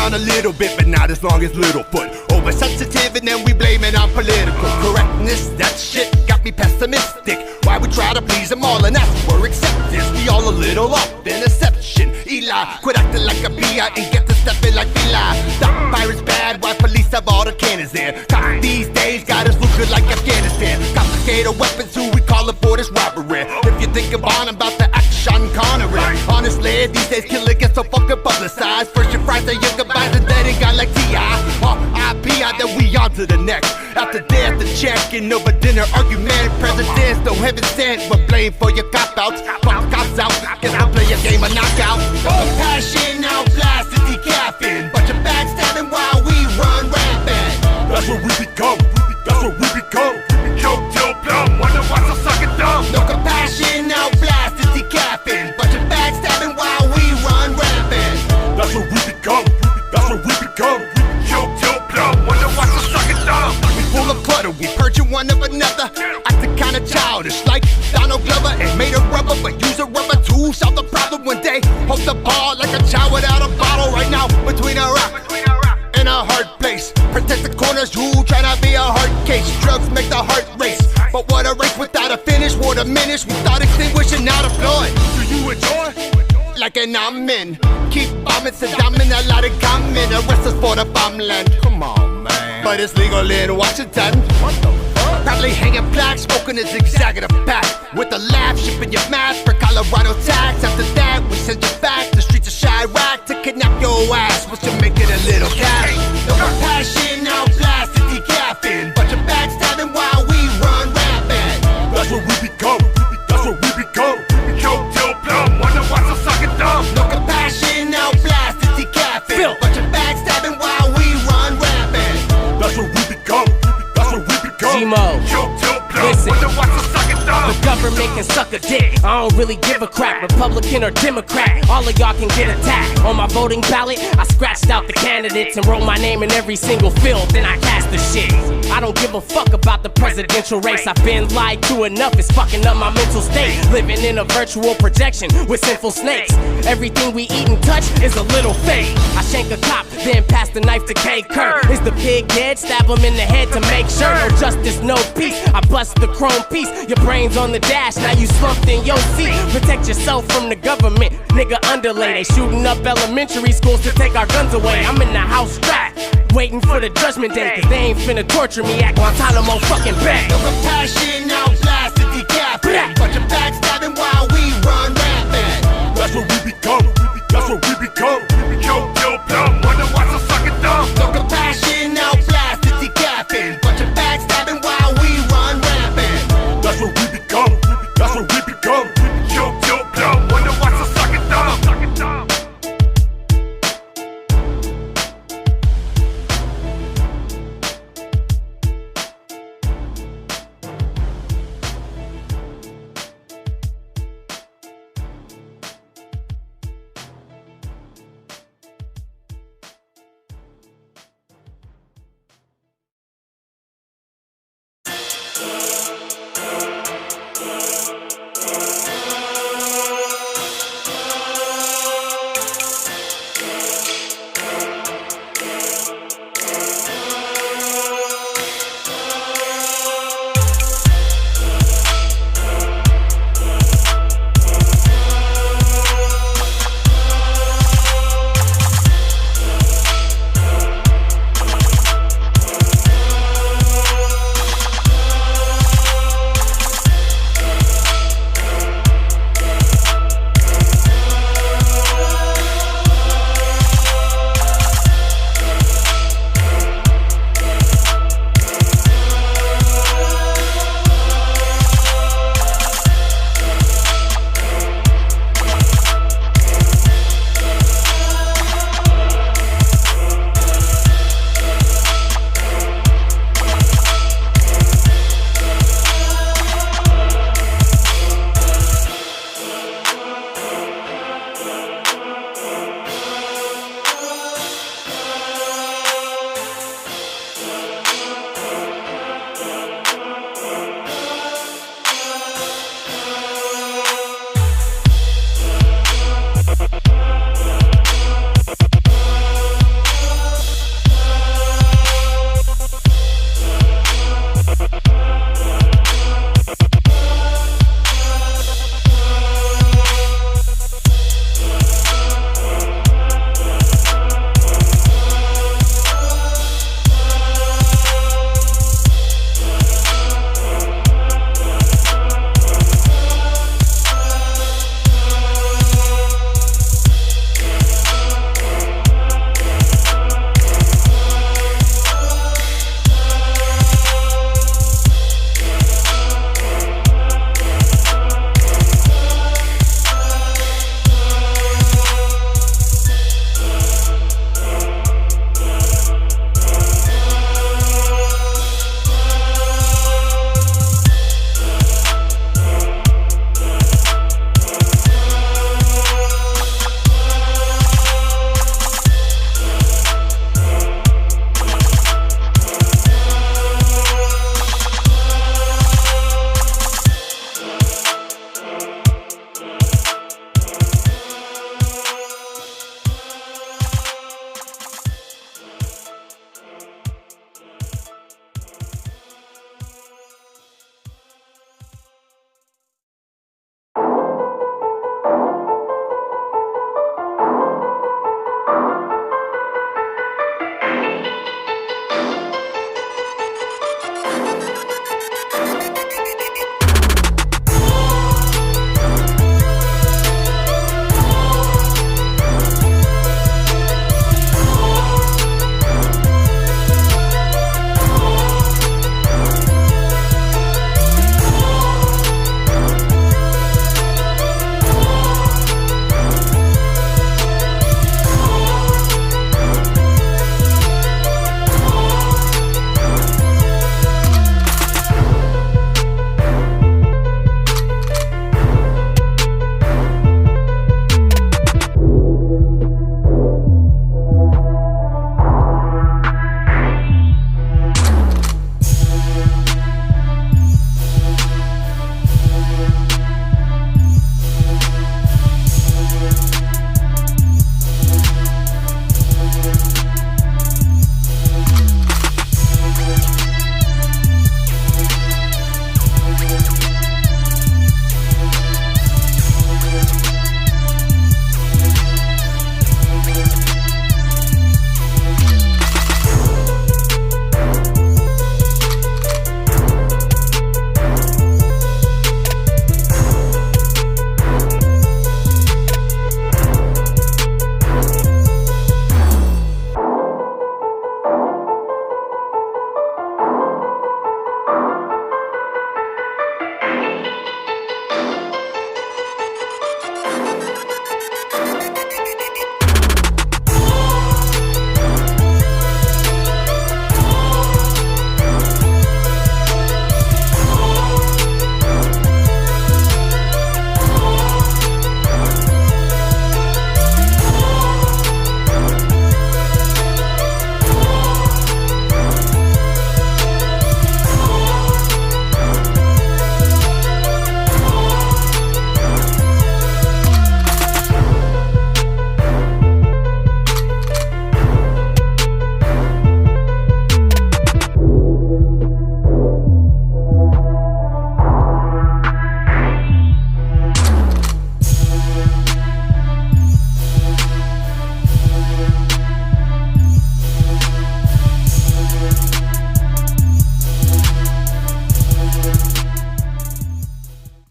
down a little bit, but not as long as Littlefoot. Oversensitive and then we blame it on political correctness. That shit got me pessimistic. Why we try to please them all and ask for acceptance? We all a little off in exception. Eli, quit acting like a B.I. and get to stepping like Eli. Stop pirates bad, why police have all the cannons there? Cops these days got us looking like Afghanistan. Confiscated weapons, who we call it for this robbery. If you think about the action Connery. Honestly, these days killing gets so fucking publicized. First you fry the young goodbyes and then it got like T.I. R.I.P. then we on to the next. After death, the checking over dinner argument. Presidents don't heaven sent, but blame for your cop-outs. Fuck cops out, guess we'll play a game of knockout. Passion out, blasted, decaffeine. Bunch of backstabbing while we run rampant. That's what we become. That's what we become. Choke till plumb. Wonder why so sucking dumb. No compassion, out blasted, decaffeine. Bunch of backstabbing while we run rampant. That's what we become. That's what we become. Choke till plumb. Wonder why so sucking dumb. We full of clutter, we purging one of another. Acting kinda childish, like Donald Glover. Ain't made of rubber, but use a rubber to solve the problem one day. Hold the ball like a child without a bottle. Right now, between a rock and a hard place. Protect the corners, you tryna be a hard case. Drugs make the heart race, but what a race without a finish. War diminish, we start extinguishing, not applaud. Do you enjoy? Like an amen. Keep bombing, Saddam and a lot of common. Arrest us for the bombland. Come on, man. But it's legal in Washington. What the fuck? Probably hanging plaques, smoking a zigzag of the pack. With a laugh, shipping your mask for Colorado tax. After that, we send you back. The streets of Chirac to kidnap your ass. Once you make it a little cash. No compassion, now blasted, decaffeine. Bunch of backstabbing while we run rampant. That's what we become. That's what we become. Choke till plumb. Wonder why so sucking dumb. No compassion, now blasted, decaffeine. Bunch of backstabbing while we run rampant. That's what we become. That's what we become. G-Mo. Choke till plumb. Listen. Wonder why so sucking dumb. The government can suck a dick. I don't really give a crap, Republican or Democrat. All of y'all can get attacked. On my voting ballot, I scratched out the candidates and wrote my name in every single field. Then I cast the shit. I don't give a fuck about the presidential race. I've been lied to enough, it's fucking up my mental state. Living in a virtual projection with sinful snakes. Everything we eat and touch is a little fake. I shank a cop, then pass the knife to K. Kerr. Is the pig dead? Stab him in the head to make sure. No justice, no peace. I bust the chrome piece. Your brain's on the dash, now you slumped in your seat. Protect yourself from the government, nigga underlay. They shooting up elementary schools to take our guns away. I'm in the house strapped, waiting for the judgment day. Cause they ain't finna torture me at Guantanamo fucking Bay. No compassion, now